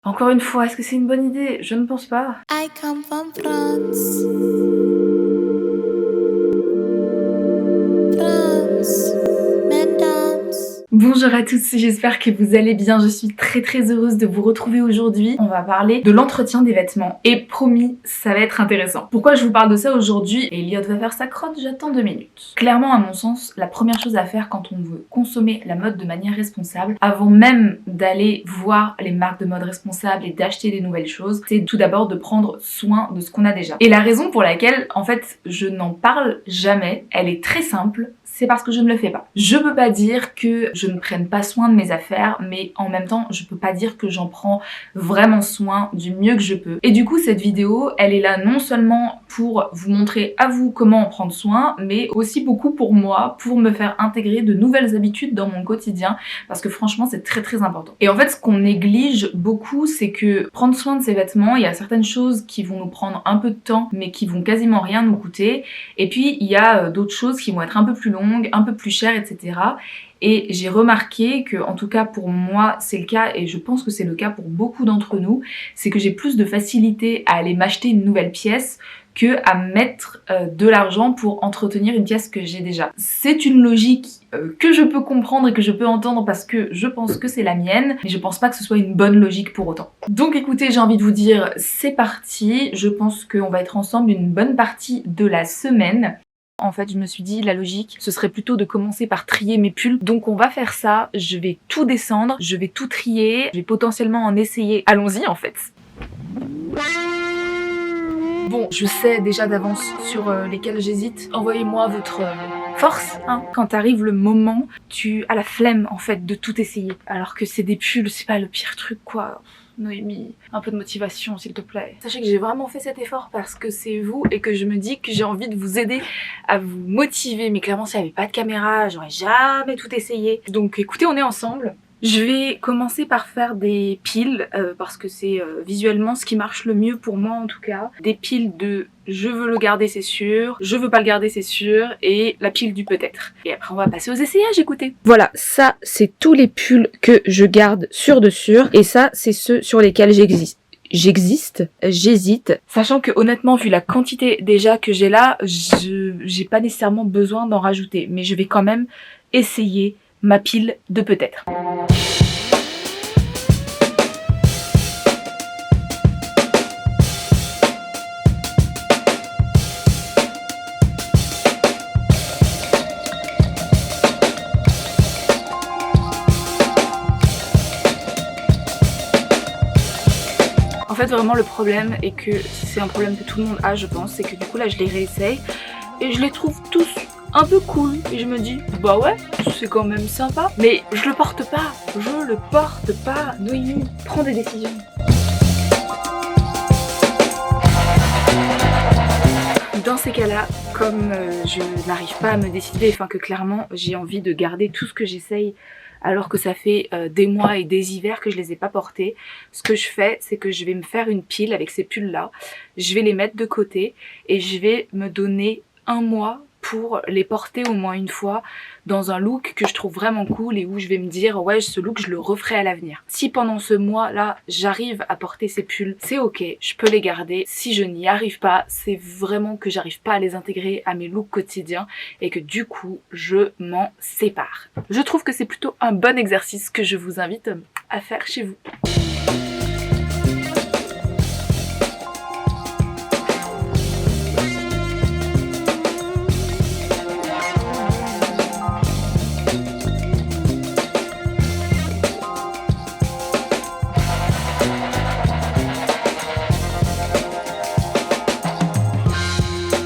Encore une fois, est-ce que c'est une bonne idée? Je ne pense pas. I come from France. France, mesdames. Bonjour à tous, j'espère que vous allez bien. Je suis très heureuse de vous retrouver aujourd'hui. On va parler de l'entretien des vêtements et promis, ça va être intéressant. Pourquoi je vous parle de ça aujourd'hui? Elliot va faire sa crotte, j'attends 2 minutes. Clairement, à mon sens, la première chose à faire quand on veut consommer la mode de manière responsable, avant même d'aller voir les marques de mode responsables et d'acheter des nouvelles choses, c'est tout d'abord de prendre soin de ce qu'on a déjà. Et la raison pour laquelle, en fait, je n'en parle jamais, elle est très simple. C'est parce que je ne le fais pas. Je peux pas dire que je ne prenne pas soin de mes affaires, mais en même temps, je peux pas dire que j'en prends vraiment soin du mieux que je peux. Et du coup, cette vidéo, elle est là non seulement pour vous montrer à vous comment en prendre soin, mais aussi beaucoup pour moi, pour me faire intégrer de nouvelles habitudes dans mon quotidien, parce que franchement, c'est très important. Et en fait, ce qu'on néglige beaucoup, c'est que prendre soin de ses vêtements, il y a certaines choses qui vont nous prendre un peu de temps, mais qui vont quasiment rien nous coûter. Et puis, il y a d'autres choses qui vont être un peu plus longues, un peu plus cher, etc. Et j'ai remarqué que, en tout cas pour moi, c'est le cas, et je pense que c'est le cas pour beaucoup d'entre nous, c'est que j'ai plus de facilité à aller m'acheter une nouvelle pièce que à mettre de l'argent pour entretenir une pièce que j'ai déjà. C'est une logique que je peux comprendre et que je peux entendre parce que je pense que c'est la mienne, mais je pense pas que ce soit une bonne logique pour autant. Donc écoutez, j'ai envie de vous dire, c'est parti. Je pense qu'on va être ensemble une bonne partie de la semaine. En fait, je me suis dit, la logique, ce serait plutôt de commencer par trier mes pulls. Donc on va faire ça, je vais tout descendre, je vais tout trier, je vais potentiellement en essayer. Allons-y en fait. Bon, je sais déjà d'avance sur lesquels j'hésite. Envoyez-moi votre force, hein. Quand arrive le moment, tu as la flemme en fait de tout essayer. Alors que c'est des pulls, c'est pas le pire truc quoi. Noémie, un peu de motivation s'il te plaît. Sachez que j'ai vraiment fait cet effort parce que c'est vous et que je me dis que j'ai envie de vous aider à vous motiver. Mais clairement, s'il n'y avait pas de caméra, j'aurais jamais tout essayé. Donc écoutez, on est ensemble. Je vais commencer par faire des piles parce que c'est visuellement ce qui marche le mieux pour moi en tout cas. Des piles de je veux le garder c'est sûr, je veux pas le garder c'est sûr et la pile du peut-être. Et après on va passer aux essayages, écoutez. Voilà, ça c'est tous les pulls que je garde sûr de sûr et ça c'est ceux sur lesquels j'hésite, sachant que honnêtement vu la quantité déjà que j'ai là, j'ai pas nécessairement besoin d'en rajouter, mais je vais quand même essayer ma pile de peut-être. En fait vraiment le problème est que c'est un problème que tout le monde a je pense, c'est que du coup là je les réessaye et je les trouve tous un peu cool et je me dis bah ouais c'est quand même sympa mais je le porte pas, Noémie, prends des décisions. Dans ces cas-là, comme je n'arrive pas à me décider, enfin que clairement j'ai envie de garder tout ce que j'essaye alors que ça fait des mois et des hivers que je les ai pas portés, ce que je fais c'est que je vais me faire une pile avec ces pulls là, je vais les mettre de côté et je vais me donner un mois pour les porter au moins une fois dans un look que je trouve vraiment cool et où je vais me dire ouais ce look je le referai à l'avenir. Si pendant ce mois là j'arrive à porter ces pulls, c'est ok, je peux les garder. Si je n'y arrive pas, c'est vraiment que j'arrive pas à les intégrer à mes looks quotidiens et que du coup je m'en sépare. Je trouve que c'est plutôt un bon exercice que je vous invite à faire chez vous.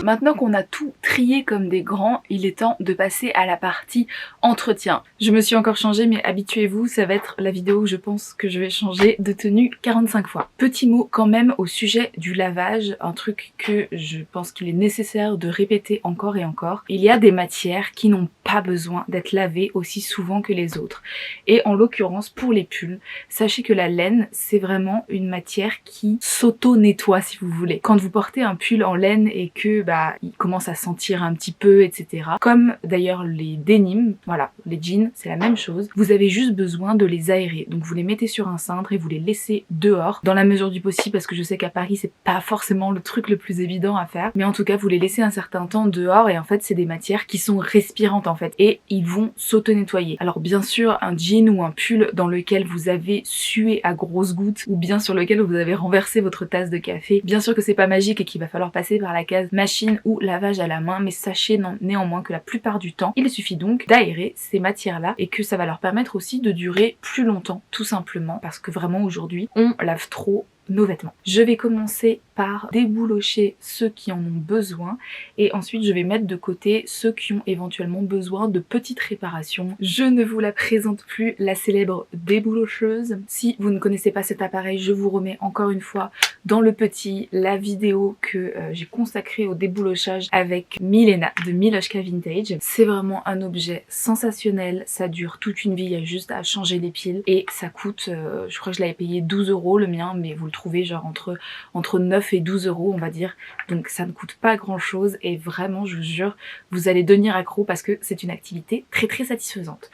Maintenant qu'on a tout trié comme des grands, il est temps de passer à la partie entretien. Je me suis encore changée mais habituez-vous, ça va être la vidéo où je pense que je vais changer de tenue 45 fois. Petit mot quand même au sujet du lavage, un truc que je pense qu'il est nécessaire de répéter encore et encore. Il y a des matières qui n'ont pas besoin d'être lavées aussi souvent que les autres. Et en l'occurrence pour les pulls, sachez que la laine c'est vraiment une matière qui s'auto-nettoie si vous voulez. Quand vous portez un pull en laine et que il commence à sentir sentir un petit peu, etc. Comme d'ailleurs les denims, voilà, les jeans, c'est la même chose. Vous avez juste besoin de les aérer. Donc vous les mettez sur un cintre et vous les laissez dehors, dans la mesure du possible, parce que je sais qu'à Paris, c'est pas forcément le truc le plus évident à faire. Mais en tout cas, vous les laissez un certain temps dehors et en fait, c'est des matières qui sont respirantes en fait. Et ils vont s'auto-nettoyer. Alors bien sûr, un jean ou un pull dans lequel vous avez sué à grosses gouttes ou bien sur lequel vous avez renversé votre tasse de café, bien sûr que c'est pas magique et qu'il va falloir passer par la case machine ou lavage à la main, mais sachez néanmoins que la plupart du temps, il suffit donc d'aérer ces matières-là et que ça va leur permettre aussi de durer plus longtemps, tout simplement, parce que vraiment aujourd'hui, on lave trop nos vêtements. Je vais commencer par déboulocher ceux qui en ont besoin et ensuite je vais mettre de côté ceux qui ont éventuellement besoin de petites réparations. Je ne vous la présente plus, la célèbre déboulocheuse. Si vous ne connaissez pas cet appareil, je vous remets encore une fois dans le petit la vidéo que j'ai consacrée au déboulochage avec Milena de Miloshka Vintage. C'est vraiment un objet sensationnel, ça dure toute une vie, il y a juste à changer les piles et ça coûte, je crois que je l'avais payé 12 € le mien, mais vous le trouvez genre entre 9 et 12 € on va dire, donc ça ne coûte pas grand chose et vraiment je vous jure vous allez devenir accro parce que c'est une activité très très satisfaisante.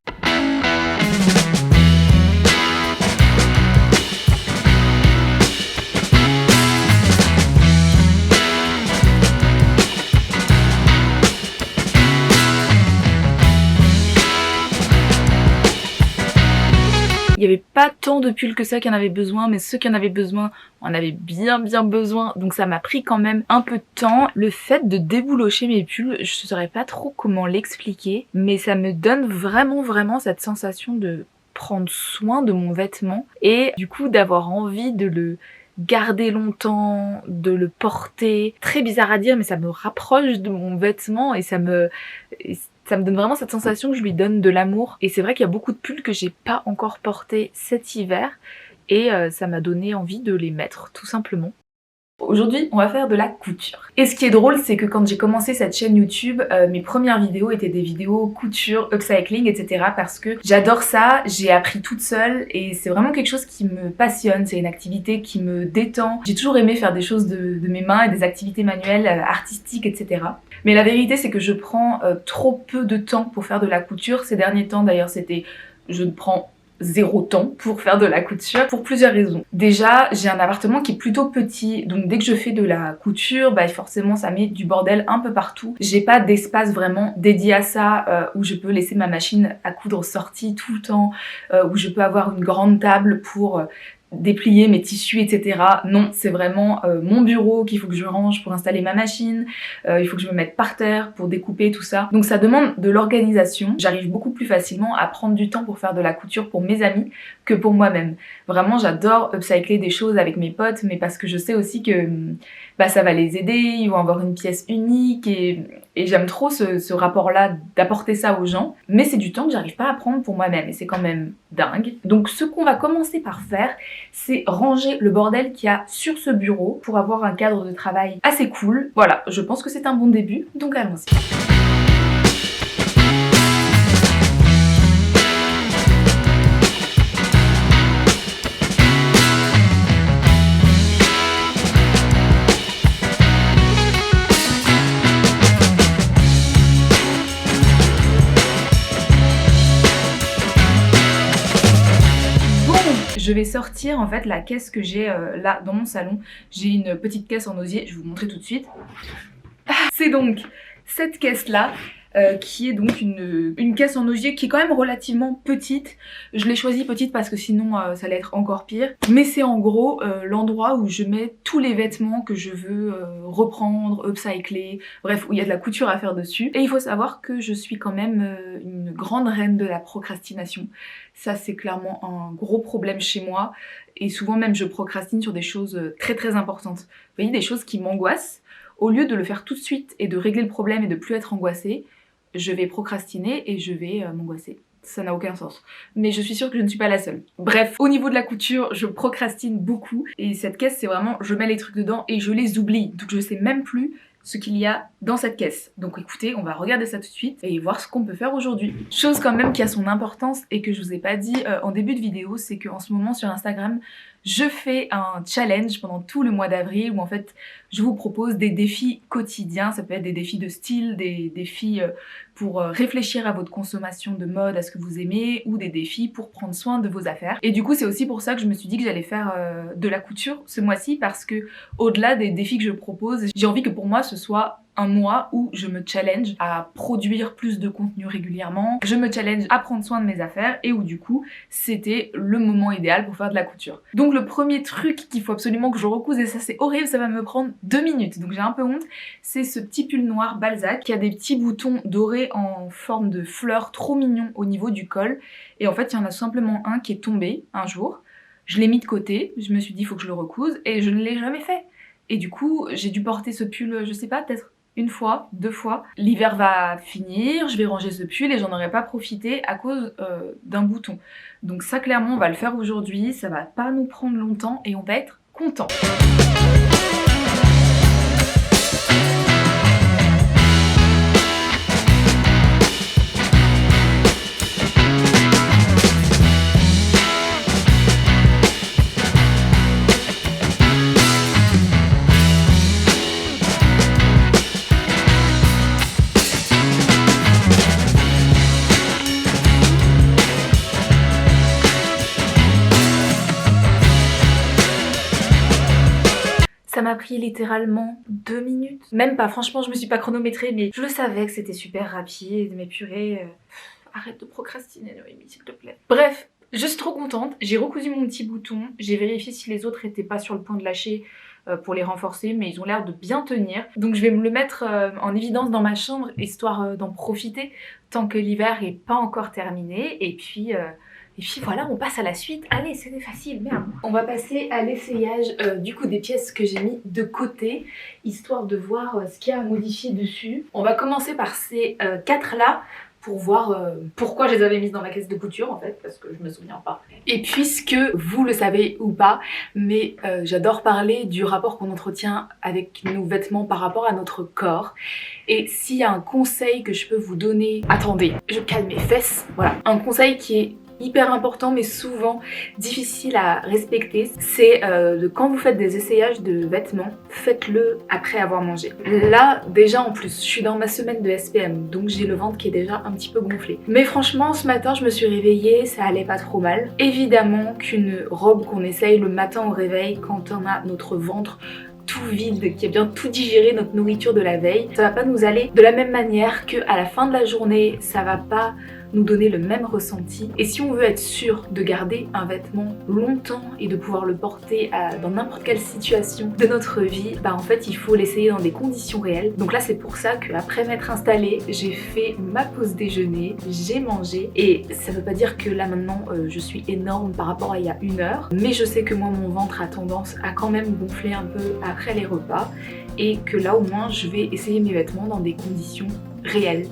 Il n'y avait pas tant de pulls que ça qui en avaient besoin, mais ceux qui en avaient besoin en avaient bien besoin, donc ça m'a pris quand même un peu de temps. Le fait de déboulocher mes pulls, je saurais pas trop comment l'expliquer, mais ça me donne vraiment cette sensation de prendre soin de mon vêtement et du coup d'avoir envie de le garder longtemps, de le porter. Très bizarre à dire, mais ça me rapproche de mon vêtement et ça me donne vraiment cette sensation que je lui donne de l'amour. Et c'est vrai qu'il y a beaucoup de pulls que j'ai pas encore portés cet hiver et ça m'a donné envie de les mettre tout simplement. Aujourd'hui, on va faire de la couture. Et ce qui est drôle, c'est que quand j'ai commencé cette chaîne YouTube, mes premières vidéos étaient des vidéos couture, upcycling, etc. parce que j'adore ça, j'ai appris toute seule et c'est vraiment quelque chose qui me passionne, c'est une activité qui me détend. J'ai toujours aimé faire des choses de mes mains et des activités manuelles, artistiques, etc. Mais la vérité, c'est que je prends trop peu de temps pour faire de la couture. Ces derniers temps, d'ailleurs, je ne prends 0 temps pour faire de la couture pour plusieurs raisons. Déjà, j'ai un appartement qui est plutôt petit, donc dès que je fais de la couture, bah forcément ça met du bordel un peu partout. J'ai pas d'espace vraiment dédié à ça où je peux laisser ma machine à coudre sortie tout le temps, où je peux avoir une grande table pour déplier mes tissus, etc. Non, c'est vraiment mon bureau qu'il faut que je range pour installer ma machine, il faut que je me mette par terre pour découper tout ça. Donc ça demande de l'organisation. J'arrive beaucoup plus facilement à prendre du temps pour faire de la couture pour mes amis que pour moi-même. Vraiment, j'adore upcycler des choses avec mes potes, mais parce que je sais aussi que bah, ça va les aider, ils vont avoir une pièce unique et j'aime trop ce rapport-là d'apporter ça aux gens. Mais c'est du temps que j'arrive pas à prendre pour moi-même et c'est quand même dingue. Donc ce qu'on va commencer par faire, c'est ranger le bordel qu'il y a sur ce bureau pour avoir un cadre de travail assez cool. Voilà, je pense que c'est un bon début, donc allons-y. Je vais sortir en fait la caisse que j'ai là dans mon salon. J'ai une petite caisse en osier, je vais vous montrer tout de suite. C'est donc cette caisse là qui est donc une caisse en osier qui est quand même relativement petite. Je l'ai choisie petite parce que sinon ça allait être encore pire. Mais c'est en gros l'endroit où je mets tous les vêtements que je veux reprendre, upcycler, bref où il y a de la couture à faire dessus. Et il faut savoir que je suis quand même une grande reine de la procrastination. Ça c'est clairement un gros problème chez moi et souvent même je procrastine sur des choses très importantes. Vous voyez, des choses qui m'angoissent. Au lieu de le faire tout de suite et de régler le problème et de plus être angoissée, je vais procrastiner et je vais m'angoisser. Ça n'a aucun sens. Mais je suis sûre que je ne suis pas la seule. Bref, au niveau de la couture, je procrastine beaucoup. Et cette caisse, c'est vraiment, je mets les trucs dedans et je les oublie. Donc je sais même plus ce qu'il y a dans cette caisse. Donc écoutez, on va regarder ça tout de suite et voir ce qu'on peut faire aujourd'hui. Chose quand même qui a son importance et que je vous ai pas dit en début de vidéo, c'est qu'en ce moment sur Instagram, je fais un challenge pendant tout le mois d'avril où en fait je vous propose des défis quotidiens. Ça peut être des défis de style, des défis pour réfléchir à votre consommation de mode, à ce que vous aimez, ou des défis pour prendre soin de vos affaires. Et du coup c'est aussi pour ça que je me suis dit que j'allais faire de la couture ce mois-ci, parce que au-delà des défis que je propose, j'ai envie que pour moi ce soit un mois où je me challenge à produire plus de contenu régulièrement, je me challenge à prendre soin de mes affaires, et où du coup c'était le moment idéal pour faire de la couture. Donc le premier truc qu'il faut absolument que je recouse, et ça c'est horrible, ça va me prendre 2 minutes, donc j'ai un peu honte, c'est ce petit pull noir Balzac qui a des petits boutons dorés en forme de fleurs trop mignons au niveau du col, et en fait il y en a simplement un qui est tombé un jour, je l'ai mis de côté, je me suis dit il faut que je le recouse, et je ne l'ai jamais fait. Et du coup j'ai dû porter ce pull, je sais pas, peut-être une fois, 2 fois. L'hiver va finir, je vais ranger ce pull et j'en aurais pas profité à cause d'un bouton. Donc ça clairement on va le faire aujourd'hui, ça va pas nous prendre longtemps et on va être content. Ça m'a pris littéralement 2 minutes. Même pas, franchement je me suis pas chronométrée, mais je le savais que c'était super rapide, mais purée, arrête de procrastiner Noémie s'il te plaît. Bref, je suis trop contente, j'ai recousu mon petit bouton, j'ai vérifié si les autres étaient pas sur le point de lâcher pour les renforcer, mais ils ont l'air de bien tenir. Donc je vais me le mettre en évidence dans ma chambre, histoire d'en profiter tant que l'hiver est pas encore terminé, et puis voilà, on passe à la suite. Allez, c'était facile, merde. On va passer à l'essayage du coup des pièces que j'ai mis de côté, histoire de voir ce qu'il y a à modifier dessus. On va commencer par ces 4 là, pour voir pourquoi je les avais mises dans ma caisse de couture en fait, parce que je me souviens pas. Et puisque vous le savez ou pas, mais j'adore parler du rapport qu'on entretient avec nos vêtements par rapport à notre corps. Et s'il y a un conseil que je peux vous donner... Attendez, je calme mes fesses. Voilà, un conseil qui est hyper important mais souvent difficile à respecter, c'est quand vous faites des essayages de vêtements, faites-le après avoir mangé. Là déjà en plus je suis dans ma semaine de SPM, donc j'ai le ventre qui est déjà un petit peu gonflé. Mais franchement ce matin je me suis réveillée, ça allait pas trop mal. Évidemment qu'une robe qu'on essaye le matin au réveil quand on a notre ventre tout vide, qui a bien tout digéré notre nourriture de la veille, ça va pas nous aller de la même manière que à la fin de la journée, ça va pas nous donner le même ressenti. Et si on veut être sûr de garder un vêtement longtemps et de pouvoir le porter dans n'importe quelle situation de notre vie, bah en fait il faut l'essayer dans des conditions réelles. Donc là c'est pour ça qu'après m'être installée, j'ai fait ma pause déjeuner, j'ai mangé, et ça veut pas dire que là maintenant je suis énorme par rapport à il y a 1 heure, mais je sais que moi mon ventre a tendance à quand même gonfler un peu après les repas, et que là au moins je vais essayer mes vêtements dans des conditions réelles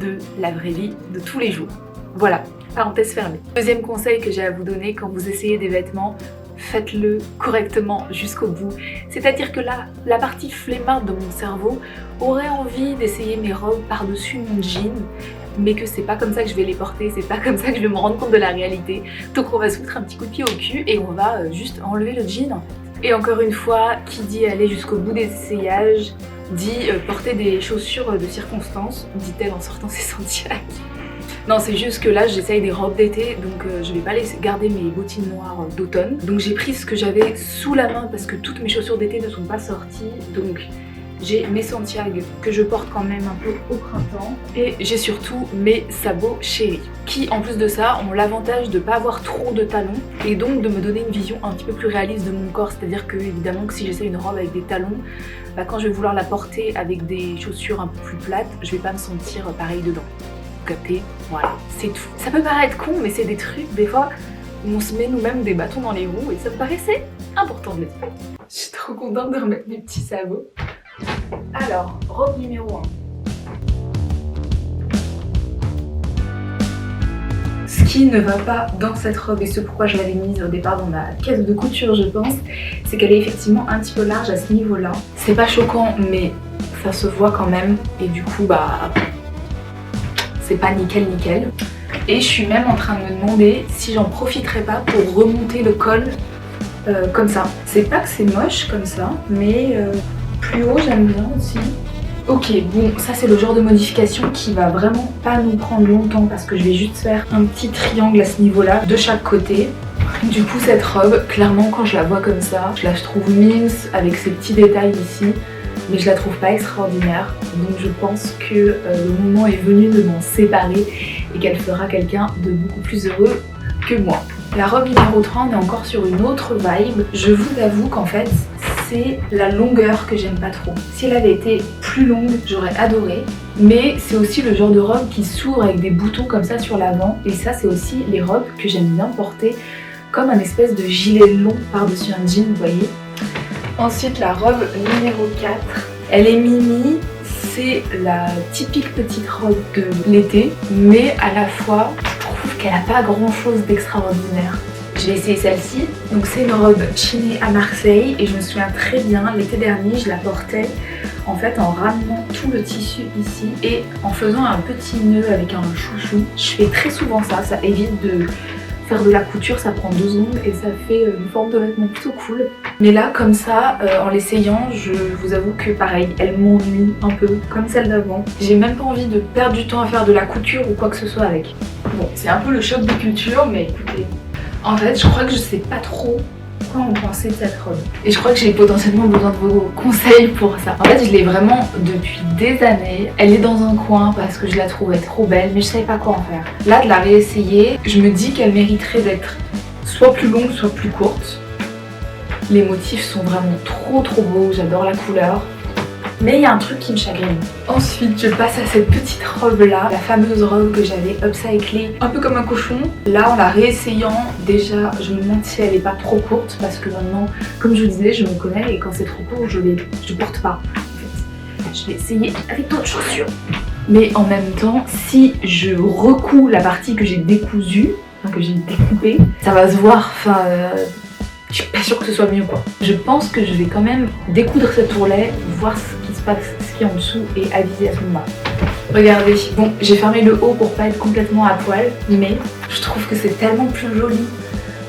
de la vraie vie de tous les jours. Voilà, parenthèse fermée. Deuxième conseil que j'ai à vous donner quand vous essayez des vêtements, faites-le correctement jusqu'au bout. C'est-à-dire que là, la partie flemmarde de mon cerveau aurait envie d'essayer mes robes par-dessus mon jean, mais que c'est pas comme ça que je vais les porter, c'est pas comme ça que je vais me rendre compte de la réalité. Donc on va se foutre un petit coup de pied au cul et on va juste enlever le jean en fait. Et encore une fois, qui dit aller jusqu'au bout des essayages, dit porter des chaussures de circonstance, dit-elle en sortant ses Santiago. Non, c'est juste que là j'essaye des robes d'été, donc je vais pas laisser garder mes bottines noires d'automne. Donc j'ai pris ce que j'avais sous la main parce que toutes mes chaussures d'été ne sont pas sorties. Donc j'ai mes Santiago que je porte quand même un peu au printemps. Et j'ai surtout mes sabots chéris, qui en plus de ça ont l'avantage de pas avoir trop de talons et donc de me donner une vision un petit peu plus réaliste de mon corps. C'est-à-dire que évidemment que si j'essaie une robe avec des talons, bah, quand je vais vouloir la porter avec des chaussures un peu plus plates, je vais pas me sentir pareil dedans. Capté, voilà, c'est tout. Ça peut paraître con, mais c'est des trucs des fois où on se met nous-mêmes des bâtons dans les roues et ça me paraissait important de le dire. Je suis trop contente de remettre mes petits sabots. Alors, robe numéro 1. Ce qui ne va pas dans cette robe, et ce pourquoi je l'avais mise au départ dans ma caisse de couture je pense, c'est qu'elle est effectivement un petit peu large à ce niveau-là. C'est pas choquant mais ça se voit quand même, et du coup bah c'est pas nickel nickel. Et je suis même en train de me demander si j'en profiterais pas pour remonter le col comme ça. C'est pas que c'est moche comme ça, mais plus haut j'aime bien aussi. Ok, bon, ça c'est le genre de modification qui va vraiment pas nous prendre longtemps parce que je vais juste faire un petit triangle à ce niveau-là de chaque côté. Du coup cette robe, clairement quand je la vois comme ça, je la trouve mimes avec ces petits détails ici, mais je la trouve pas extraordinaire. Donc je pense que le moment est venu de m'en séparer et qu'elle fera quelqu'un de beaucoup plus heureux que moi. La robe numéro 3, on est encore sur une autre vibe. Je vous avoue qu'en fait, c'est la longueur que j'aime pas trop. Si elle avait été plus longue, j'aurais adoré. Mais c'est aussi le genre de robe qui s'ouvre avec des boutons comme ça sur l'avant. Et ça, c'est aussi les robes que j'aime bien porter comme un espèce de gilet long par-dessus un jean, vous voyez. Ensuite, la robe numéro 4. Elle est mini. C'est la typique petite robe de l'été. Mais à la fois, je trouve qu'elle n'a pas grand-chose d'extraordinaire. Je vais essayer celle-ci. Donc c'est une robe chinée à Marseille et je me souviens très bien, l'été dernier je la portais en fait en ramenant tout le tissu ici et en faisant un petit nœud avec un chouchou. Je fais très souvent ça, ça évite de faire de la couture, ça prend 2 secondes et ça fait une forme de vêtement plutôt cool. Mais là comme ça, en l'essayant, je vous avoue que pareil, elle m'ennuie un peu comme celle d'avant. J'ai même pas envie de perdre du temps à faire de la couture ou quoi que ce soit avec. Bon, c'est un peu le choc des cultures, mais écoutez. En fait, je crois que je sais pas trop quoi en penser de cette robe. Et je crois que j'ai potentiellement besoin de vos conseils pour ça. En fait, je l'ai vraiment depuis des années. Elle est dans un coin parce que je la trouvais trop belle, mais je savais pas quoi en faire. Là, de la réessayer, je me dis qu'elle mériterait d'être soit plus longue, soit plus courte. Les motifs sont vraiment trop beaux, j'adore la couleur. Mais il y a un truc qui me chagrine. Ensuite, je passe à cette petite robe là, la fameuse robe que j'avais upcyclée un peu comme un cochon. Là, en la réessayant, déjà, je me demande si elle est pas trop courte parce que maintenant, comme je vous disais, je me connais et quand c'est trop court, je porte pas. En fait, je vais essayer avec d'autres chaussures. Mais en même temps, si je recouds la partie que j'ai décousue, enfin que j'ai découpée, ça va se voir. Enfin, je suis pas sûre que ce soit mieux quoi. Je pense que je vais quand même découdre cet ourlet, voir ce qui se passe, ce qu'il y a en dessous et aviser à ce moment-là. Regardez, bon j'ai fermé le haut pour pas être complètement à poil, mais je trouve que c'est tellement plus joli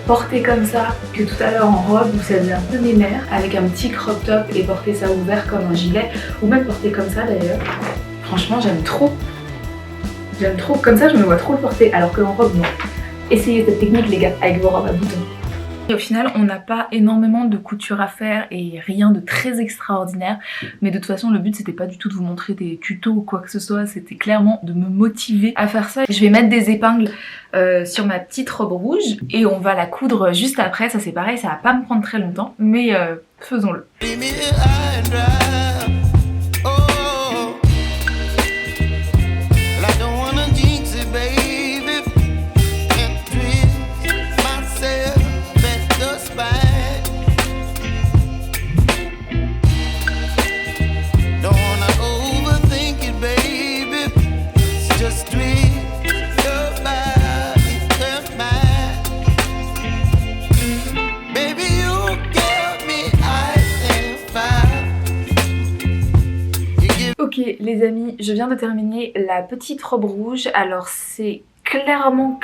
porté comme ça que tout à l'heure en robe où ça faisait un peu mémère, avec un petit crop top et porter ça ouvert comme un gilet, ou même porter comme ça d'ailleurs. Franchement j'aime trop. J'aime trop, comme ça je me vois trop le porter, alors qu'en robe non. Essayez cette technique les gars, avec vos robes à boutons. Et au final, on n'a pas énormément de couture à faire et rien de très extraordinaire. Mais de toute façon, le but c'était pas du tout de vous montrer des tutos ou quoi que ce soit. C'était clairement de me motiver à faire ça. Je vais mettre des épingles sur ma petite robe rouge et on va la coudre juste après. Ça c'est pareil, ça va pas me prendre très longtemps. Mais faisons-le. Ok les amis, je viens de terminer la petite robe rouge. Alors c'est clairement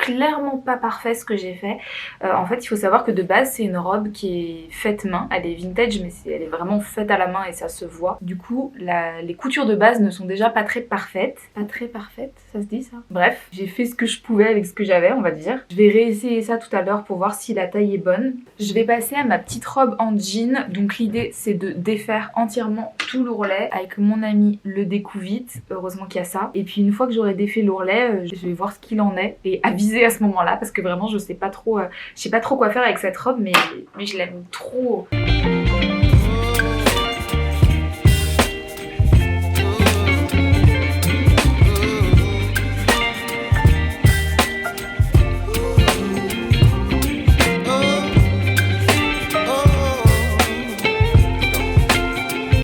pas parfait ce que j'ai fait. En fait il faut savoir que de base c'est une robe qui est faite main, elle est vintage mais elle est vraiment faite à la main et ça se voit. Du coup les coutures de base ne sont déjà pas très parfaites. Pas très parfaites, ça se dit ça? Bref, j'ai fait ce que je pouvais avec ce que j'avais on va dire. Je vais réessayer ça tout à l'heure pour voir si la taille est bonne. Je vais passer à ma petite robe en jean. Donc l'idée c'est de défaire entièrement tout l'ourlet. Avec mon ami le découpe vite, heureusement qu'il y a ça. Et puis une fois que j'aurai défait l'ourlet, je vais voir ce qu'il en est et aviser à ce moment-là parce que vraiment je sais pas trop quoi faire avec cette robe mais je l'aime trop.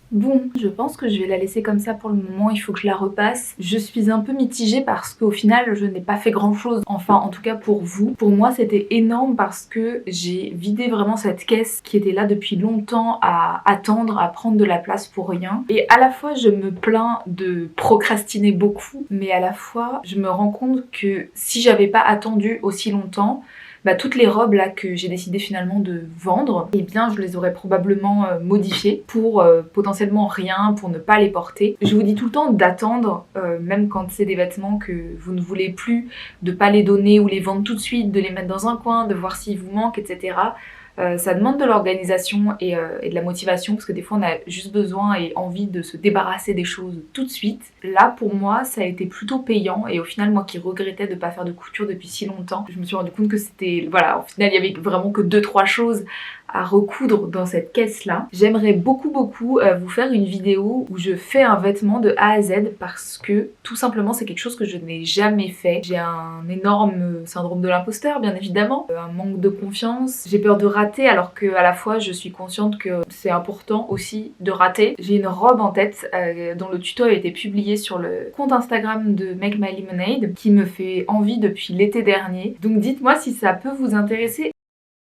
Bon, je pense que je vais la laisser comme ça pour le moment, il faut que je la repasse. Je suis un peu mitigée parce qu'au final, je n'ai pas fait grand chose. Enfin, en tout cas pour vous. Pour moi, c'était énorme parce que j'ai vidé vraiment cette caisse qui était là depuis longtemps à attendre, à prendre de la place pour rien. Et à la fois, je me plains de procrastiner beaucoup, mais à la fois, je me rends compte que si j'avais pas attendu aussi longtemps, toutes les robes là que j'ai décidé finalement de vendre, eh bien je les aurais probablement modifiées pour potentiellement rien, pour ne pas les porter. Je vous dis tout le temps d'attendre, même quand c'est des vêtements que vous ne voulez plus, de pas les donner ou les vendre tout de suite, de les mettre dans un coin, de voir s'ils vous manquent, etc. Ça demande de l'organisation et de la motivation parce que des fois on a juste besoin et envie de se débarrasser des choses tout de suite. Là pour moi ça a été plutôt payant et au final moi qui regrettais de pas faire de couture depuis si longtemps, je me suis rendu compte que c'était, voilà, au final il y avait vraiment que 2-3 choses à recoudre dans cette caisse là. J'aimerais beaucoup vous faire une vidéo où je fais un vêtement de A à Z parce que tout simplement c'est quelque chose que je n'ai jamais fait. J'ai un énorme syndrome de l'imposteur bien évidemment, un manque de confiance, j'ai peur de rater alors que à la fois je suis consciente que c'est important aussi de rater. J'ai une robe en tête dont le tuto a été publié sur le compte Instagram de Make My Lemonade qui me fait envie depuis l'été dernier. Donc dites-moi si ça peut vous intéresser.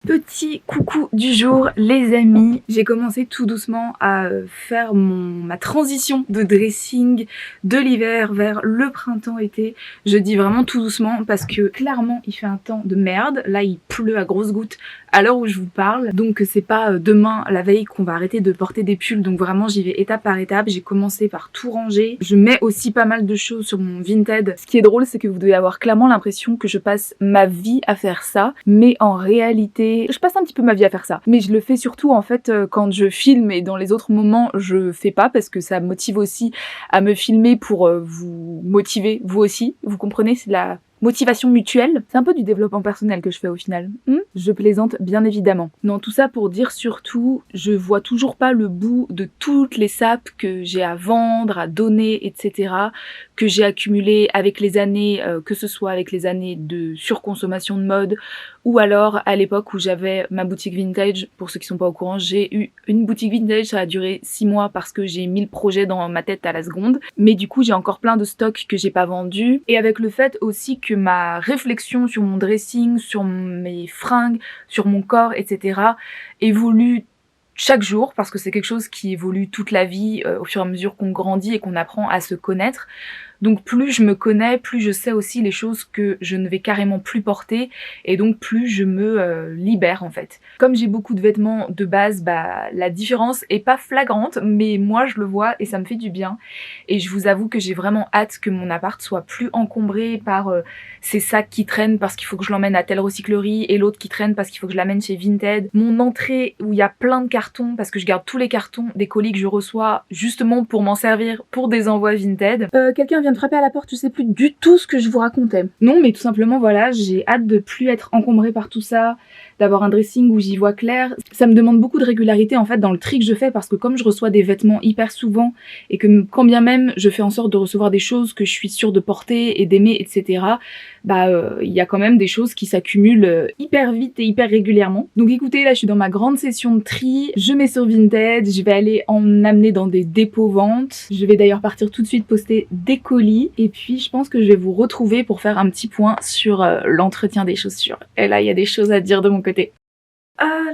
Petit coucou du jour les amis, j'ai commencé tout doucement à faire ma transition de dressing de l'hiver vers le printemps-été. Je dis vraiment tout doucement parce que clairement il fait un temps de merde, là il pleut à grosses gouttes à l'heure où je vous parle, donc c'est pas demain la veille qu'on va arrêter de porter des pulls, donc vraiment j'y vais étape par étape. J'ai commencé par tout ranger, je mets aussi pas mal de choses sur mon Vinted. Ce qui est drôle c'est que vous devez avoir clairement l'impression que je passe ma vie à faire ça, mais en réalité je passe un petit peu ma vie à faire ça, mais je le fais surtout en fait quand je filme et dans les autres moments je fais pas parce que ça me motive aussi à me filmer pour vous motiver vous aussi, vous comprenez, c'est de la motivation mutuelle. C'est un peu du développement personnel que je fais au final. Je plaisante bien évidemment. Non, tout ça pour dire surtout, je vois toujours pas le bout de toutes les sapes que j'ai à vendre, à donner, etc. que j'ai accumulées avec les années, que ce soit avec les années de surconsommation de mode ou alors à l'époque où j'avais ma boutique vintage. Pour ceux qui sont pas au courant, j'ai eu une boutique vintage, ça a duré 6 mois parce que j'ai 1000 projets dans ma tête à la seconde. Mais du coup, j'ai encore plein de stocks que j'ai pas vendus. Et avec le fait aussi que ma réflexion sur mon dressing, sur mes fringues, sur mon corps, etc. évolue chaque jour parce que c'est quelque chose qui évolue toute la vie au fur et à mesure qu'on grandit et qu'on apprend à se connaître. Donc plus je me connais, plus je sais aussi les choses que je ne vais carrément plus porter et donc plus je me libère en fait. Comme j'ai beaucoup de vêtements de base, la différence est pas flagrante mais moi je le vois et ça me fait du bien. Et je vous avoue que j'ai vraiment hâte que mon appart soit plus encombré par ces sacs qui traînent parce qu'il faut que je l'emmène à telle recyclerie et l'autre qui traîne parce qu'il faut que je l'amène chez Vinted. Mon entrée où il y a plein de cartons parce que je garde tous les cartons des colis que je reçois justement pour m'en servir pour des envois Vinted. Quelqu'un vient de frapper à la porte, je sais plus du tout ce que je vous racontais. Non mais tout simplement voilà, j'ai hâte de plus être encombrée par tout ça, d'avoir un dressing où j'y vois clair. Ça me demande beaucoup de régularité en fait dans le tri que je fais parce que comme je reçois des vêtements hyper souvent et que quand bien même je fais en sorte de recevoir des choses que je suis sûre de porter et d'aimer, etc. Il y a quand même des choses qui s'accumulent hyper vite et hyper régulièrement. Donc écoutez, là je suis dans ma grande session de tri, je mets sur Vinted, je vais aller en amener dans des dépôts ventes. Je vais d'ailleurs partir tout de suite poster des colis et puis je pense que je vais vous retrouver pour faire un petit point sur l'entretien des chaussures. Et là il y a des choses à dire de mon côté. Ah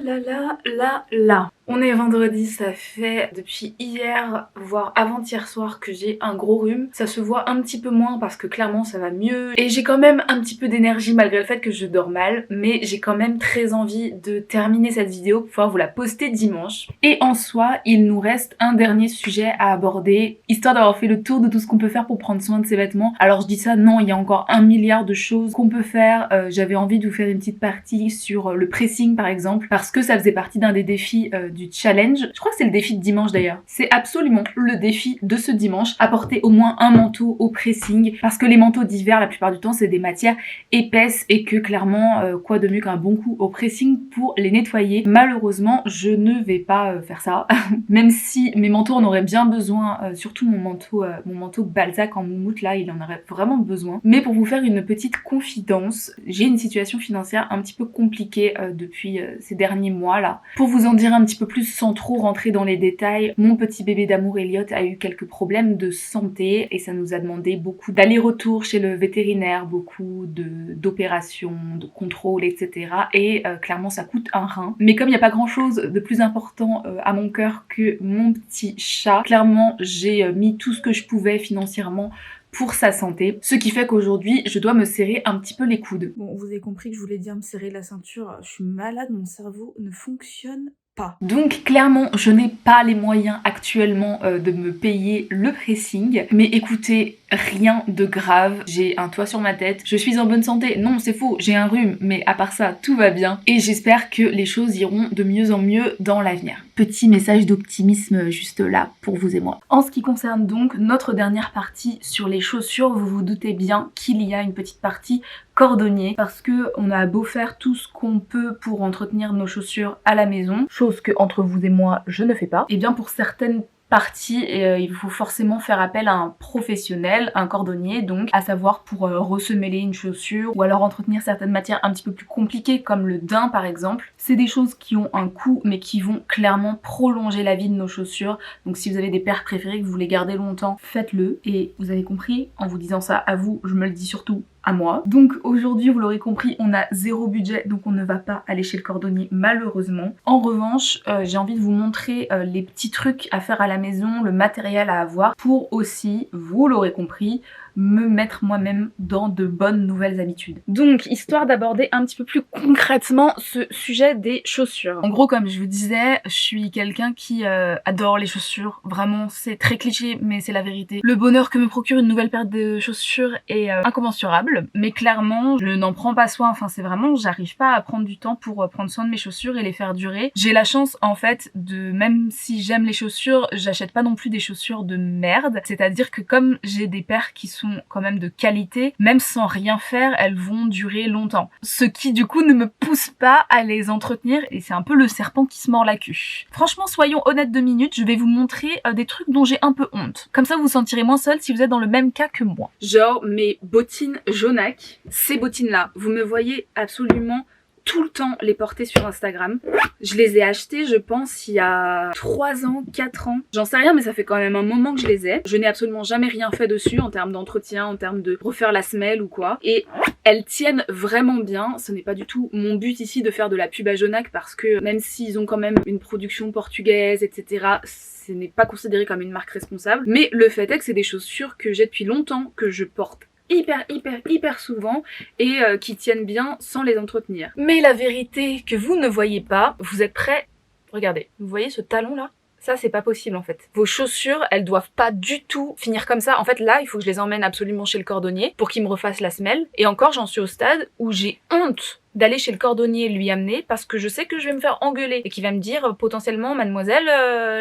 là. On est vendredi, ça fait depuis hier, voire avant-hier soir que j'ai un gros rhume. Ça se voit un petit peu moins parce que clairement ça va mieux. Et j'ai quand même un petit peu d'énergie malgré le fait que je dors mal. Mais j'ai quand même très envie de terminer cette vidéo pour pouvoir vous la poster dimanche. Et en soi, il nous reste un dernier sujet à aborder, histoire d'avoir fait le tour de tout ce qu'on peut faire pour prendre soin de ses vêtements. Alors je dis ça, non, il y a encore 1 milliard de choses qu'on peut faire. J'avais envie de vous faire une petite partie sur le pressing par exemple, parce que ça faisait partie d'un des défis du challenge. Je crois que c'est le défi de dimanche d'ailleurs. C'est absolument le défi de ce dimanche, apporter au moins un manteau au pressing, parce que les manteaux d'hiver la plupart du temps c'est des matières épaisses et que clairement quoi de mieux qu'un bon coup au pressing pour les nettoyer. Malheureusement je ne vais pas faire ça même si mes manteaux en auraient bien besoin, surtout mon manteau Balzac en moumoute là, il en aurait vraiment besoin. Mais pour vous faire une petite confidence, j'ai une situation financière un petit peu compliquée depuis ces derniers mois là. Pour vous en dire un petit peu plus sans trop rentrer dans les détails, mon petit bébé d'amour Elliot a eu quelques problèmes de santé et ça nous a demandé beaucoup d'allers-retours chez le vétérinaire, beaucoup d'opérations, de contrôles, etc. Et clairement ça coûte un rein. Mais comme il n'y a pas grand chose de plus important à mon cœur que mon petit chat, clairement j'ai mis tout ce que je pouvais financièrement pour sa santé, ce qui fait qu'aujourd'hui je dois me serrer un petit peu les coudes. Bon, vous avez compris que je voulais dire me serrer la ceinture, je suis malade, mon cerveau ne fonctionne pas. Donc clairement je n'ai pas les moyens actuellement de me payer le pressing, mais écoutez, rien de grave, j'ai un toit sur ma tête, je suis en bonne santé, non c'est faux, j'ai un rhume, mais à part ça tout va bien et j'espère que les choses iront de mieux en mieux dans l'avenir. Petit message d'optimisme juste là pour vous et moi. En ce qui concerne donc notre dernière partie sur les chaussures, vous vous doutez bien qu'il y a une petite partie cordonnier parce que on a beau faire tout ce qu'on peut pour entretenir nos chaussures à la maison, chose que entre vous et moi je ne fais pas, et bien pour certaines partie, il faut forcément faire appel à un professionnel, un cordonnier donc, à savoir pour ressemeler une chaussure ou alors entretenir certaines matières un petit peu plus compliquées comme le daim par exemple. C'est des choses qui ont un coût mais qui vont clairement prolonger la vie de nos chaussures. Donc si vous avez des paires préférées que vous voulez garder longtemps, faites-le. Et vous avez compris, en vous disant ça à vous, je me le dis surtout à moi. Donc aujourd'hui, vous l'aurez compris, on a zéro budget, donc on ne va pas aller chez le cordonnier malheureusement. En revanche, j'ai envie de vous montrer les petits trucs à faire à la maison, le matériel à avoir pour aussi, vous l'aurez compris, me mettre moi-même dans de bonnes nouvelles habitudes. Donc, histoire d'aborder un petit peu plus concrètement ce sujet des chaussures. En gros, comme je vous disais, je suis quelqu'un qui adore les chaussures. Vraiment, c'est très cliché, mais c'est la vérité. Le bonheur que me procure une nouvelle paire de chaussures est incommensurable, mais clairement, je n'en prends pas soin. Enfin, c'est vraiment, j'arrive pas à prendre du temps pour prendre soin de mes chaussures et les faire durer. J'ai la chance, en fait, de, même si j'aime les chaussures, j'achète pas non plus des chaussures de merde. C'est-à-dire que comme j'ai des paires qui sont quand même de qualité, même sans rien faire, elles vont durer longtemps. Ce qui du coup ne me pousse pas à les entretenir et c'est un peu le serpent qui se mord la queue. Franchement, soyons honnêtes 2 minutes, je vais vous montrer des trucs dont j'ai un peu honte. Comme ça vous vous sentirez moins seul si vous êtes dans le même cas que moi. Genre mes bottines Jonac, ces bottines là, vous me voyez absolument tout le temps les porter sur Instagram. Je les ai achetées, je pense, il y a 3 ans, 4 ans. J'en sais rien, mais ça fait quand même un moment que je les ai. Je n'ai absolument jamais rien fait dessus en termes d'entretien, en termes de refaire la semelle ou quoi. Et elles tiennent vraiment bien. Ce n'est pas du tout mon but ici de faire de la pub à Jonac parce que même s'ils ont quand même une production portugaise, etc., ce n'est pas considéré comme une marque responsable. Mais le fait est que c'est des chaussures que j'ai depuis longtemps, que je porte hyper souvent et qui tiennent bien sans les entretenir. Mais la vérité que vous ne voyez pas, vous êtes prêts? Regardez, vous voyez ce talon là? Ça c'est pas possible en fait. Vos chaussures, elles doivent pas du tout finir comme ça. En fait là, il faut que je les emmène absolument chez le cordonnier pour qu'il me refasse la semelle. Et encore, j'en suis au stade où j'ai honte d'aller chez le cordonnier et lui amener parce que je sais que je vais me faire engueuler et qu'il va me dire potentiellement, mademoiselle,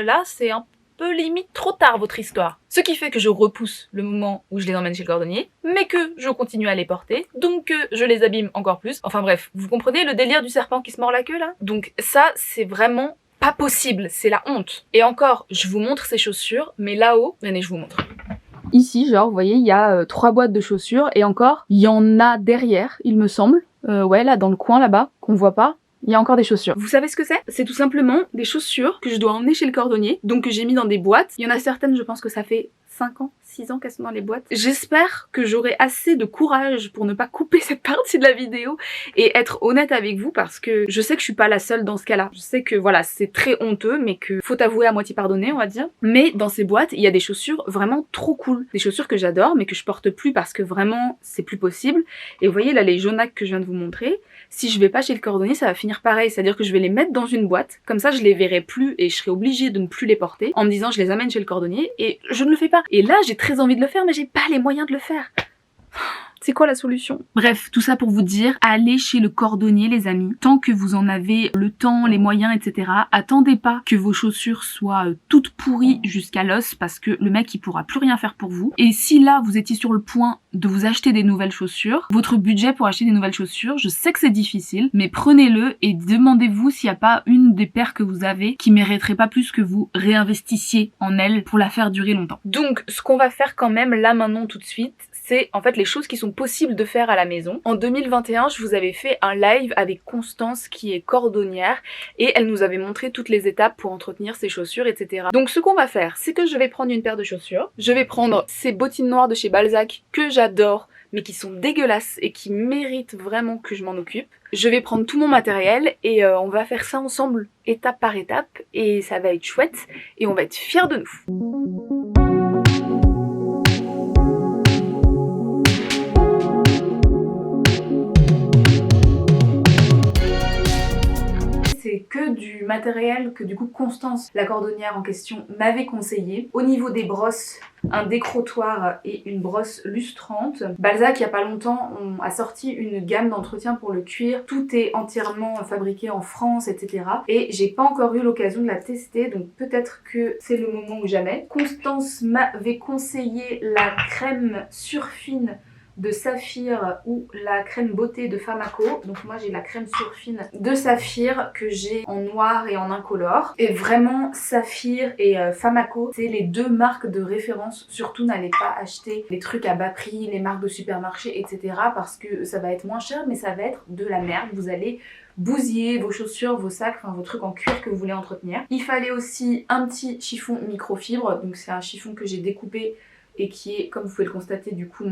là c'est un peu limite trop tard votre histoire. Ce qui fait que je repousse le moment où je les emmène chez le cordonnier, mais que je continue à les porter, donc que je les abîme encore plus. Enfin bref, vous comprenez le délire du serpent qui se mord la queue là? Donc ça, c'est vraiment pas possible, c'est la honte. Et encore, je vous montre ces chaussures, mais là-haut, venez, je vous montre. Ici, genre, vous voyez, il y a 3 boîtes de chaussures, et encore, il y en a derrière, il me semble. Ouais, là, dans le coin, là-bas, qu'on voit pas. Il y a encore des chaussures. Vous savez ce que c'est? C'est tout simplement des chaussures que je dois emmener chez le cordonnier, donc que j'ai mis dans des boîtes. Il y en a certaines, je pense que ça fait 5 ans, 6 ans qu'elles sont dans les boîtes. J'espère que j'aurai assez de courage pour ne pas couper cette partie de la vidéo et être honnête avec vous parce que je sais que je suis pas la seule dans ce cas-là. Je sais que voilà, c'est très honteux, mais que faut avouer à moitié pardonner, on va dire. Mais dans ces boîtes, il y a des chaussures vraiment trop cool. Des chaussures que j'adore, mais que je porte plus parce que vraiment, c'est plus possible. Et vous voyez là, les Jonac que je viens de vous montrer, si je vais pas chez le cordonnier, ça va finir pareil. C'est-à-dire que je vais les mettre dans une boîte, comme ça je les verrai plus et je serai obligée de ne plus les porter en me disant je les amène chez le cordonnier et je ne le fais pas. Et là, j'ai très envie de le faire, mais j'ai pas les moyens de le faire. C'est quoi la solution? Bref, tout ça pour vous dire, allez chez le cordonnier les amis. Tant que vous en avez le temps, les moyens, etc. Attendez pas que vos chaussures soient toutes pourries jusqu'à l'os parce que le mec il pourra plus rien faire pour vous. Et si là vous étiez sur le point de vous acheter des nouvelles chaussures, votre budget pour acheter des nouvelles chaussures, je sais que c'est difficile, mais prenez-le et demandez-vous s'il n'y a pas une des paires que vous avez qui mériterait pas plus que vous réinvestissiez en elle pour la faire durer longtemps. Donc ce qu'on va faire quand même là maintenant tout de suite, c'est en fait les choses qui sont possibles de faire à la maison. En 2021, je vous avais fait un live avec Constance qui est cordonnière et elle nous avait montré toutes les étapes pour entretenir ses chaussures, etc. Donc ce qu'on va faire, c'est que je vais prendre une paire de chaussures, je vais prendre ces bottines noires de chez Balzac que j'adore mais qui sont dégueulasses et qui méritent vraiment que je m'en occupe. Je vais prendre tout mon matériel et on va faire ça ensemble étape par étape et ça va être chouette et on va être fiers de nous. que du matériel que du coup Constance, la cordonnière en question, m'avait conseillé. Au niveau des brosses, un décrottoir et une brosse lustrante. Balzac, il y a pas longtemps, a sorti une gamme d'entretien pour le cuir. Tout est entièrement fabriqué en France, etc. Et j'ai pas encore eu l'occasion de la tester, donc peut-être que c'est le moment ou jamais. Constance m'avait conseillé la crème surfine de Saphir ou la crème beauté de Famaco. Donc moi j'ai la crème surfine de Saphir que j'ai en noir et en incolore. Et vraiment Saphir et Famaco, c'est les deux marques de référence. Surtout n'allez pas acheter les trucs à bas prix, les marques de supermarché, etc. parce que ça va être moins cher mais ça va être de la merde. Vous allez bousiller vos chaussures, vos sacs, enfin vos trucs en cuir que vous voulez entretenir. Il fallait aussi un petit chiffon microfibre. Donc c'est un chiffon que j'ai découpé et qui est, comme vous pouvez le constater, du coup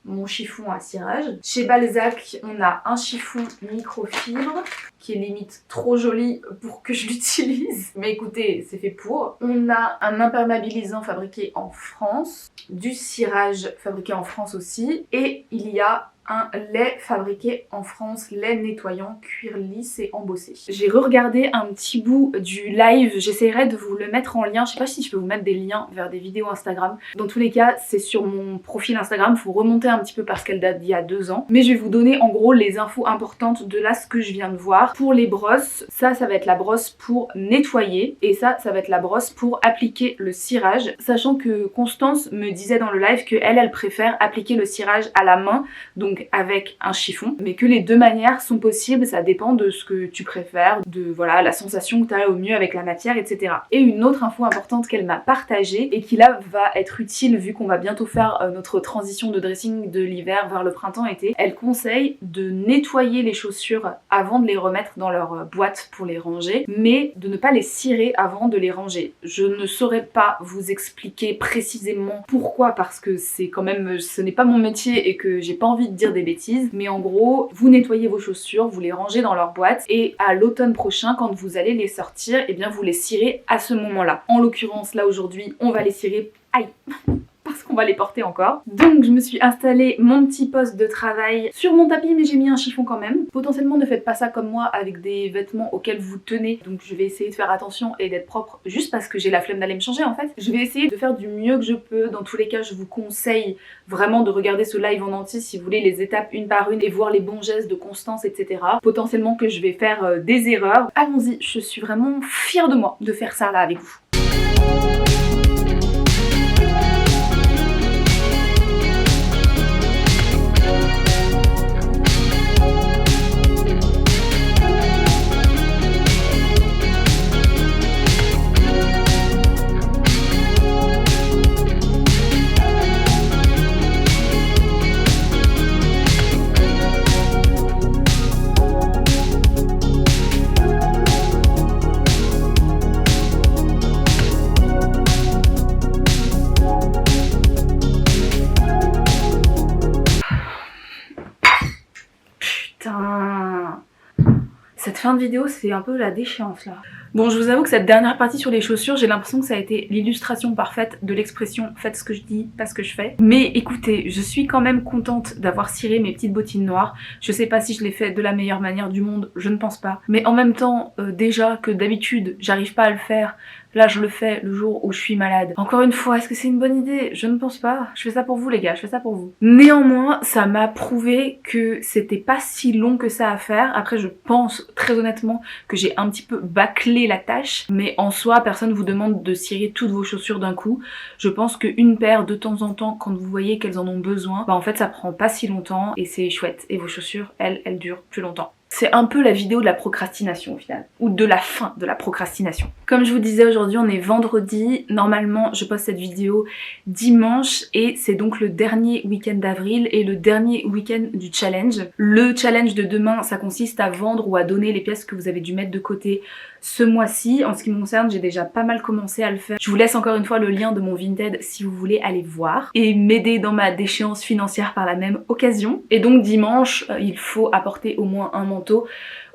mon chiffon à cirage. Chez Balzac, on a un chiffon microfibre qui est limite trop joli pour que je l'utilise. Mais écoutez, c'est fait pour. On a un imperméabilisant fabriqué en France, du cirage fabriqué en France aussi, et il y a un lait fabriqué en France, lait nettoyant, cuir lisse et embossé. J'ai re-regardé un petit bout du live, j'essaierai de vous le mettre en lien, je sais pas si je peux vous mettre des liens vers des vidéos Instagram. Dans tous les cas, c'est sur mon profil Instagram, faut remonter un petit peu parce qu'elle date d'il y a 2 ans. Mais je vais vous donner en gros les infos importantes de là ce que je viens de voir. Pour les brosses, ça va être la brosse pour nettoyer et ça va être la brosse pour appliquer le cirage. Sachant que Constance me disait dans le live que elle préfère appliquer le cirage à la main, donc avec un chiffon, mais que les deux manières sont possibles, ça dépend de ce que tu préfères, de voilà la sensation que tu as au mieux avec la matière, etc. Et une autre info importante qu'elle m'a partagée et qui là va être utile vu qu'on va bientôt faire notre transition de dressing de l'hiver vers le printemps-été, elle conseille de nettoyer les chaussures avant de les remettre dans leur boîte pour les ranger, mais de ne pas les cirer avant de les ranger. Je ne saurais pas vous expliquer précisément pourquoi, parce que c'est quand même, ce n'est pas mon métier et que j'ai pas envie de dire des bêtises, mais en gros, vous nettoyez vos chaussures, vous les rangez dans leur boîte et à l'automne prochain, quand vous allez les sortir, et bien vous les cirez à ce moment-là. En l'occurrence, là aujourd'hui, on va les cirer. Aïe parce qu'on va les porter encore. Donc je me suis installé mon petit poste de travail sur mon tapis, mais j'ai mis un chiffon quand même. Potentiellement ne faites pas ça comme moi avec des vêtements auxquels vous tenez, donc je vais essayer de faire attention et d'être propre juste parce que j'ai la flemme d'aller me changer en fait. Je vais essayer de faire du mieux que je peux. Dans tous les cas, je vous conseille vraiment de regarder ce live en entier si vous voulez les étapes une par une et voir les bons gestes de Constance, etc. Potentiellement que je vais faire des erreurs. Allons-y, je suis vraiment fière de moi de faire ça là avec vous. Cette fin de vidéo, c'est un peu la déchéance là. Bon, je vous avoue que cette dernière partie sur les chaussures, j'ai l'impression que ça a été l'illustration parfaite de l'expression « faites ce que je dis, pas ce que je fais ». Mais écoutez, je suis quand même contente d'avoir ciré mes petites bottines noires. Je sais pas si je l'ai fait de la meilleure manière du monde, je ne pense pas. Mais en même temps, déjà que d'habitude, j'arrive pas à le faire, là je le fais le jour où je suis malade. Encore une fois, est-ce que c'est une bonne idée? Je ne pense pas. Je fais ça pour vous les gars, je fais ça pour vous. Néanmoins, ça m'a prouvé que c'était pas si long que ça à faire. Après, je pense très honnêtement que j'ai un petit peu bâclé la tâche, mais en soi, personne vous demande de cirer toutes vos chaussures d'un coup. Je pense qu'une paire de temps en temps, quand vous voyez qu'elles en ont besoin, bah en fait ça prend pas si longtemps et c'est chouette. Et vos chaussures, elles durent plus longtemps. C'est un peu la vidéo de la procrastination au final, ou de la fin de la procrastination. Comme je vous disais, aujourd'hui on est vendredi, normalement je poste cette vidéo dimanche et c'est donc le dernier week-end d'avril et le dernier week-end du challenge. Le challenge de demain, ça consiste à vendre ou à donner les pièces que vous avez dû mettre de côté ce mois-ci. En ce qui me concerne, j'ai déjà pas mal commencé à le faire. Je vous laisse encore une fois le lien de mon Vinted si vous voulez aller voir et m'aider dans ma déchéance financière par la même occasion. Et donc dimanche, il faut apporter au moins un manteau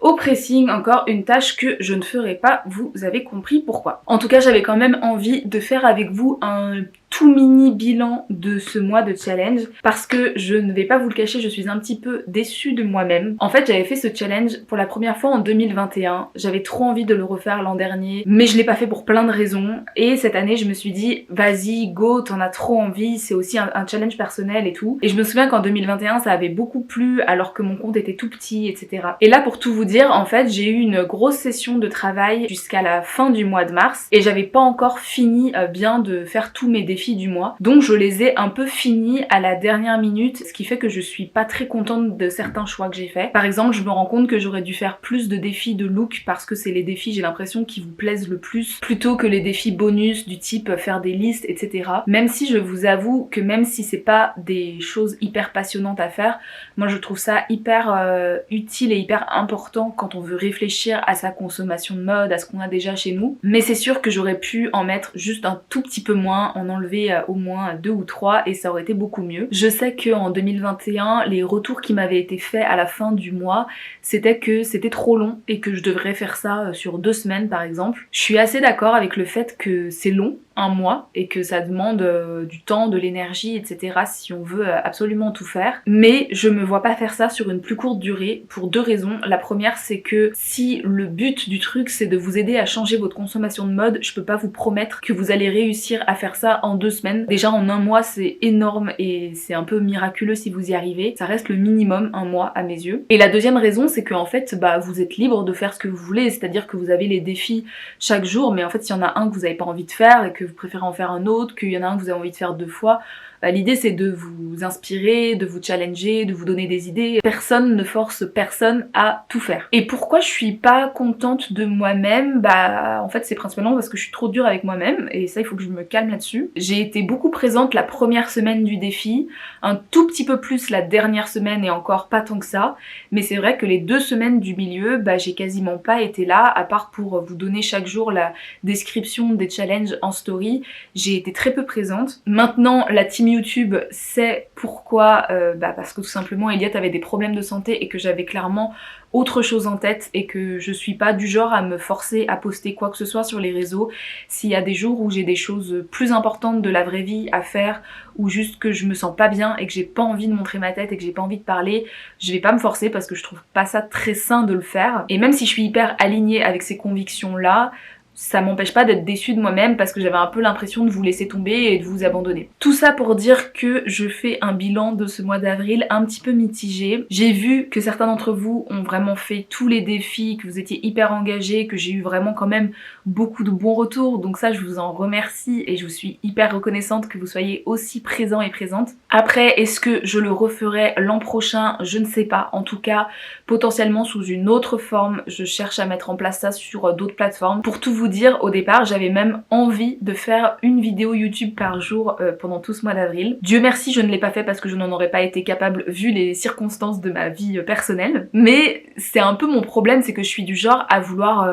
au pressing, encore une tâche que je ne ferai pas, vous avez compris pourquoi. En tout cas, j'avais quand même envie de faire avec vous un tout mini bilan de ce mois de challenge parce que je ne vais pas vous le cacher, je suis un petit peu déçue de moi-même. En fait, j'avais fait ce challenge pour la première fois en 2021, j'avais trop envie de le refaire l'an dernier, mais je l'ai pas fait pour plein de raisons et cette année je me suis dit vas-y go, t'en as trop envie, c'est aussi un challenge personnel et tout. Et je me souviens qu'en 2021 ça avait beaucoup plu alors que mon compte était tout petit, etc. Et là pour tout vous dire, en fait j'ai eu une grosse session de travail jusqu'à la fin du mois de mars et j'avais pas encore fini bien de faire tous mes défis du mois, donc je les ai un peu finis à la dernière minute, ce qui fait que je suis pas très contente de certains choix que j'ai faits. Par exemple, je me rends compte que j'aurais dû faire plus de défis de look parce que c'est les défis, j'ai l'impression, qui vous plaisent le plus, plutôt que les défis bonus du type faire des listes, etc. Même si je vous avoue que même si c'est pas des choses hyper passionnantes à faire, moi je trouve ça hyper utile et hyper important quand on veut réfléchir à sa consommation de mode, à ce qu'on a déjà chez nous. Mais c'est sûr que j'aurais pu en mettre juste un tout petit peu moins, en enlever au moins 2 ou 3 et ça aurait été beaucoup mieux. Je sais qu'en 2021, les retours qui m'avaient été faits à la fin du mois, c'était que c'était trop long et que je devrais faire ça sur 2 semaines par exemple. Je suis assez d'accord avec le fait que c'est long, un mois, et que ça demande du temps, de l'énergie, etc. si on veut absolument tout faire. Mais je me vois pas faire ça sur une plus courte durée pour 2 raisons. La première, c'est que si le but du truc c'est de vous aider à changer votre consommation de mode, je peux pas vous promettre que vous allez réussir à faire ça en 2 semaines. Déjà en 1 mois c'est énorme et c'est un peu miraculeux si vous y arrivez. Ça reste le minimum, 1 mois à mes yeux. Et la deuxième raison, c'est que en fait vous êtes libre de faire ce que vous voulez, c'est-à-dire que vous avez les défis chaque jour, mais en fait s'il y en a un que vous avez pas envie de faire et que vous préférez en faire un autre, qu'il y en a un que vous avez envie de faire 2 fois, l'idée c'est de vous inspirer, de vous challenger, de vous donner des idées. Personne ne force personne à tout faire. Et pourquoi je suis pas contente de moi-même? En fait c'est principalement parce que je suis trop dure avec moi-même et ça il faut que je me calme là-dessus. J'ai été beaucoup présente la première semaine du défi, un tout petit peu plus la dernière semaine et encore pas tant que ça, mais c'est vrai que les 2 semaines du milieu, j'ai quasiment pas été là, à part pour vous donner chaque jour la description des challenges en story. J'ai été très peu présente. Maintenant la team YouTube sait pourquoi, parce que tout simplement Elliot avait des problèmes de santé et que j'avais clairement autre chose en tête et que je suis pas du genre à me forcer à poster quoi que ce soit sur les réseaux. S'il y a des jours où j'ai des choses plus importantes de la vraie vie à faire ou juste que je me sens pas bien et que j'ai pas envie de montrer ma tête et que j'ai pas envie de parler, je vais pas me forcer parce que je trouve pas ça très sain de le faire. Et même si je suis hyper alignée avec ces convictions là, ça m'empêche pas d'être déçue de moi-même parce que j'avais un peu l'impression de vous laisser tomber et de vous abandonner. Tout ça pour dire que je fais un bilan de ce mois d'avril un petit peu mitigé. J'ai vu que certains d'entre vous ont vraiment fait tous les défis, que vous étiez hyper engagés, que j'ai eu vraiment quand même beaucoup de bons retours, donc ça je vous en remercie et je vous suis hyper reconnaissante que vous soyez aussi présents et présentes. Après, est-ce que je le referai l'an prochain? Je ne sais pas. En tout cas, potentiellement sous une autre forme. Je cherche à mettre en place ça sur d'autres plateformes. Pour tout vous dire, au départ, j'avais même envie de faire une vidéo YouTube par jour pendant tout ce mois d'avril. Dieu merci, je ne l'ai pas fait parce que je n'en aurais pas été capable vu les circonstances de ma vie personnelle. Mais c'est un peu mon problème, c'est que je suis du genre à vouloir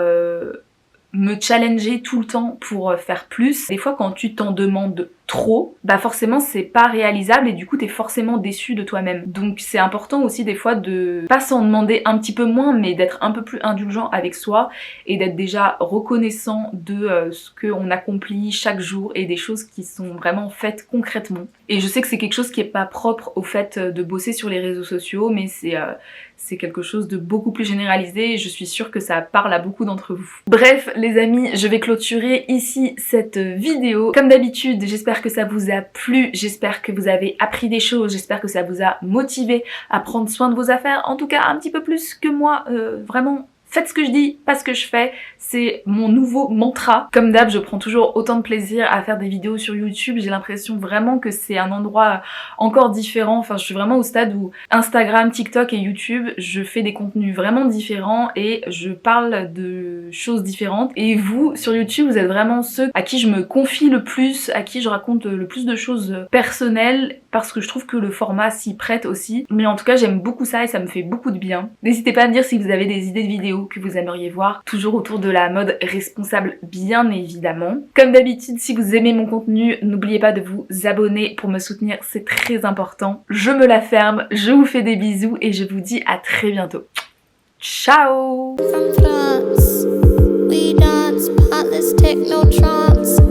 me challenger tout le temps pour faire plus. Des fois quand tu t'en demandes trop, forcément c'est pas réalisable et du coup t'es forcément déçu de toi-même. Donc c'est important aussi des fois de pas s'en demander un petit peu moins, mais d'être un peu plus indulgent avec soi et d'être déjà reconnaissant de ce qu'on accomplit chaque jour et des choses qui sont vraiment faites concrètement. Et je sais que c'est quelque chose qui est pas propre au fait de bosser sur les réseaux sociaux, mais c'est quelque chose de beaucoup plus généralisé et je suis sûre que ça parle à beaucoup d'entre vous. Bref les amis, je vais clôturer ici cette vidéo. Comme d'habitude, j'espère que ça vous a plu, j'espère que vous avez appris des choses, j'espère que ça vous a motivé à prendre soin de vos affaires, en tout cas un petit peu plus que moi, vraiment. Faites ce que je dis, pas ce que je fais, c'est mon nouveau mantra. Comme d'hab, je prends toujours autant de plaisir à faire des vidéos sur YouTube, j'ai l'impression vraiment que c'est un endroit encore différent, enfin je suis vraiment au stade où Instagram, TikTok et YouTube, je fais des contenus vraiment différents et je parle de choses différentes. Et vous, sur YouTube, vous êtes vraiment ceux à qui je me confie le plus, à qui je raconte le plus de choses personnelles, parce que je trouve que le format s'y prête aussi. Mais en tout cas, j'aime beaucoup ça et ça me fait beaucoup de bien. N'hésitez pas à me dire si vous avez des idées de vidéos que vous aimeriez voir, toujours autour de la mode responsable bien évidemment. Comme d'habitude, si vous aimez mon contenu, n'oubliez pas de vous abonner pour me soutenir, c'est très important. Je me la ferme, je vous fais des bisous et je vous dis à très bientôt. Ciao! From France, we dance, heartless techno trance.